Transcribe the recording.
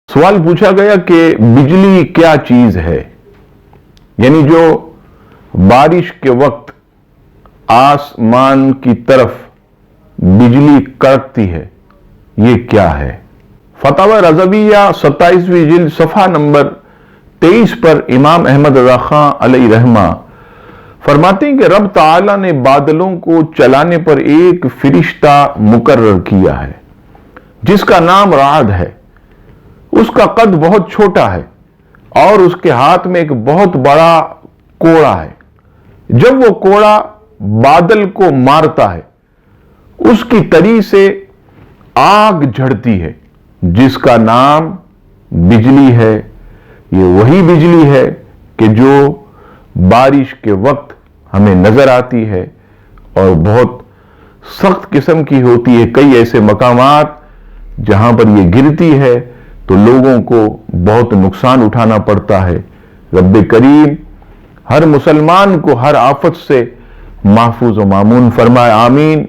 सवाल पूछा गया कि बिजली क्या चीज है, यानी जो बारिश के वक्त आसमान की तरफ बिजली कड़कती है, ये क्या है। फतावा रज़विया 27वीं जिल्द सफ़ा नंबर 23 पर इमाम अहमद रज़ा खां अलैहि रहमा फरमाते हैं कि रब ताला ने बादलों को चलाने पर एक फरिश्ता मुकर्रर किया है जिसका नाम राद है। उसका कद बहुत छोटा है और उसके हाथ में एक बहुत बड़ा कोड़ा है। जब वो कोड़ा बादल को मारता है, उसकी तरी से आग झड़ती है जिसका नाम बिजली है। ये वही बिजली है कि जो बारिश के वक्त हमें नजर आती है और बहुत सख्त किस्म की होती है। कई ऐसे मकामात जहां पर ये गिरती है तो लोगों को बहुत नुकसान उठाना पड़ता है। रब्बे करीम हर मुसलमान को हर आफत से महफूज व मामून फरमाए, आमीन।